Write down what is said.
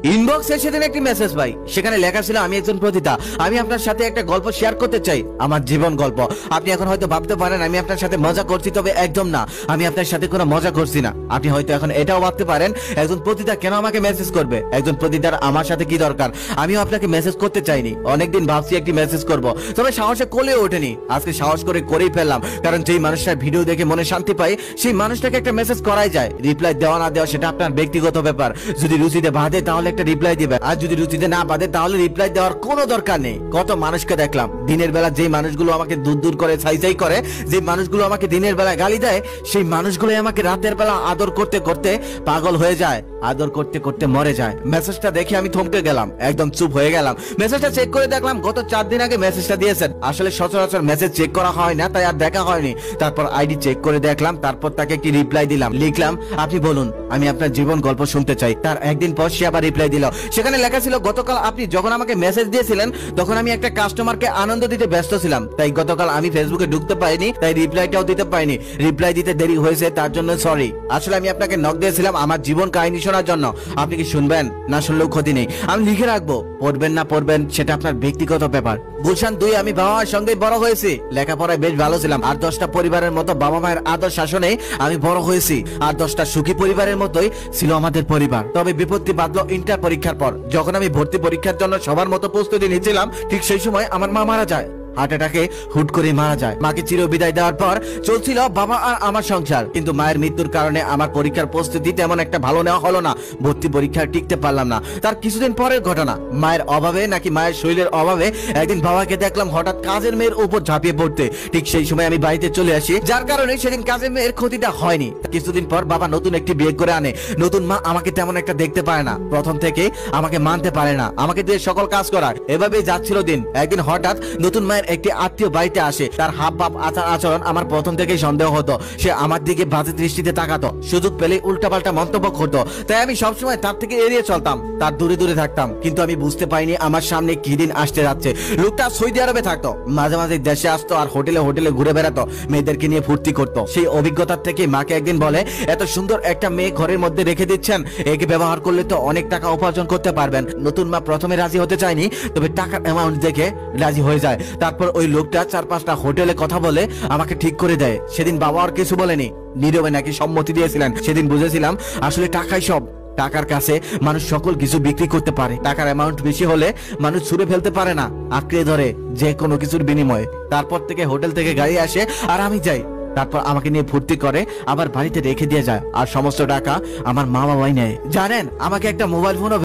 ইনবক্সে সেদিন একটি মেসেজ পাই, সেখানে লেখা ছিল আমি একজন পতিতা, আমি আপনার সাথে একটা গল্প শেয়ার করতে চাই, আমার জীবন গল্প। আপনি এখন হয়তো ভাবতে পারেন আমি আপনার সাথে মজা করছি, তবে একদম না, আমি আপনার সাথে কোনো মজা করছি না। আপনি হয়তো এখন এটাও ভাবতে পারেন একজন পতিতা কেন আমাকে মেসেজ করবে, একজন পতিতার আমার সাথে কি দরকার। আমিও আপনাকে মেসেজ করতে চাইনি, অনেকদিন ভাবছি একটি মেসেজ করব, তবে সাহসে কোলেও ওঠেনি। আজকে সাহস করে করেই ফেললাম, কারণ যেই মানুষটার ভিডিও দেখে মনে শান্তি পাই সেই মানুষটাকে একটা মেসেজ করাই যায়। রিপ্লাই দেওয়া না দেওয়া সেটা আপনার ব্যক্তিগত ব্যাপার। যদি রুচিতে বাঁধে তাহলে একটা রিপ্লাই দিবে, আর যদি রুচিতে না বাঁধে তাহলে রিপ্লাই দেওয়ার কোনো দরকার নেই। কত মানুষকে দেখলাম দিনের বেলা, যেই মানুষগুলো আমাকে দূর দূর করে ছাই করে, যে মানুষগুলো আমাকে দিনের বেলা গালি দেয়, সেই মানুষগুলো আমাকে রাতের বেলা আদর করতে করতে পাগল হয়ে যায়, আদর করতে করতে মরে যায়। মেসেজটা দেখে আমি থমকে গেলাম, একদম চুপ হয়ে গেলাম। মেসেজটা চেক করে দেখলাম গত 4 দিন আগে মেসেজটা দিয়েছেন। আসলে সচরাচর মেসেজ চেক করা হয় না, তাই আর দেখা হয়নি। তারপর আইডি চেক করে দেখলাম, তারপর তাকে একটি রিপ্লাই দিলাম, লিখলাম আপনি বলুন, আমি আপনার জীবন গল্প শুনতে চাই। তার একদিন পর সে আবার রিপ্লাই দিল, সেখানে লেখা ছিল গতকাল আপনি যখন আমাকে মেসেজ দিয়েছিলেন তখন আমি একটা কাস্টমারকে আনন্দ দিতে ব্যস্ত ছিলাম, তাই গতকাল আমি ফেসবুকে ঢুকতে পারিনি, তাই রিপ্লাইটাও দিতে পারিনি। রিপ্লাই দিতে দেরি হয়েছে তার জন্য সরি। আসলে আমি আপনাকে নক দিয়েছিলাম আমার জীবন কাহিনী শোনার জন্য, আপনি কি শুনবেন? না শুনলেও ক্ষতি নেই, আমি লিখে রাখবো, পড়বেন না পড়বেন সেটা আপনার ব্যক্তিগত ব্যাপার। গুলশান 2 আমি বাবা মায়ের সঙ্গে বড় হয়েছি, লেখাপড়ায় বেশ ভালো ছিলাম, আর 10টা পরিবারের মতো বাবা মায়ের আদর শাসনে আমি বড় হয়েছি, আর 10টা সুখী পরিবারের মতোই ছিল আমাদের পরিবার। তবে বিপত্তি বাঁধলো ইন্টার পরীক্ষার পর, যখন আমি ভর্তি পরীক্ষার জন্য সবার মতো প্রস্তুতি নিচ্ছিলাম, ঠিক সেই সময় আমার মা মারা যায়, হার্ট অ্যাটাকে হুট করে মারা যায়। মাকে চির বিদায় দেওয়ার পর চলছিল বাবা আর আমার সংসার, কিন্তু মায়ের মৃত্যুর কারণে আমার পরীক্ষার প্রস্তুতি তেমন একটা ভালো নেওয়া হলো না, ভর্তি পরীক্ষায় টিকতে পারলাম না। তার কিছুদিন পরের ঘটনা, মায়ের অভাবে নাকি মায়ের শরীরের অভাবে একদিন বাবাকে দেখলাম হঠাৎ কাজের মেয়ের উপর ঝাঁপিয়ে পড়তে। ঠিক সেই সময় আমি বাড়িতে চলে আসি, যার কারণে সেদিন কাজের মেয়ের ক্ষতিটা হয়নি। কিছুদিন পর বাবা নতুন একটি বিয়ে করে আনে। নতুন মা আমাকে তেমন একটা দেখতে পারে না, প্রথম থেকে আমাকে মানতে পারে না, আমাকে দিয়ে সকল কাজ করায়। এভাবেই যাচ্ছিল দিন। একদিন হঠাৎ নতুন মায়ের একটি আত্মীয় বাড়িতে আসে, তার হাব ভাব আচার আচরণ আমার প্রথম থেকেই সন্দেহ হতো। সে আমার দিকে বাজে দৃষ্টিতে তাকাতো, সুযোগ পেলে উল্টাপাল্টা মন্তব্য করতো, তাই আমি সবসময় তার থেকে এড়িয়ে চলতাম, তার দূরে দূরে থাকতাম। কিন্তু আমি বুঝতে পারিনি আমার সামনে কি দিন আসতে যাচ্ছে। লোকটা সৌদি আরবে থাকতো, মাঝে মাঝে দেশে আসতো আর হোটেলে হোটেলে ঘুরে বেড়াতো, মেয়েদেরকে নিয়ে ফুর্তি করতো। সেই অভিজ্ঞতার থেকে মাকে একদিন বলে, এত সুন্দর একটা মেয়ে ঘরের মধ্যে রেখে দিচ্ছেন, একে ব্যবহার করলে তো অনেক টাকা উপার্জন করতে পারবেন। নতুন মা প্রথমে রাজি হতে চায়নি, তবে টাকার অ্যামাউন্ট দেখে রাজি হয়ে যায়। তারপর ওই লোকটা 4-5টা হোটেলে কথা বলে আমাকে ঠিক করে দেয়। সেদিন বাবা আর কিছু বলেনি, নীরবে নাকি সম্মতি দিয়েছিলেন। সেদিন বুঝেছিলাম আসলে টাকাই সব। টাকার কাছে মানুষ সকল কিছু বিক্রি করতে পারে, টাকার অ্যামাউন্ট বেশি হলে মানুষ ছুঁড়ে ফেলতে পারে না, আঁকড়ে ধরে যে কোনো কিছুর বিনিময়ে। তারপর থেকে হোটেল থেকে গাড়ি আসে আর আমি যাই, তারপর আমাকে নিয়ে ফুর্তি করে আবার বাড়িতে রেখে দিয়ে যায়, আর সমস্ত টাকা আমার মা বাবাই নেয়। জানেন, আমাকে একটা মোবাইল ফোনও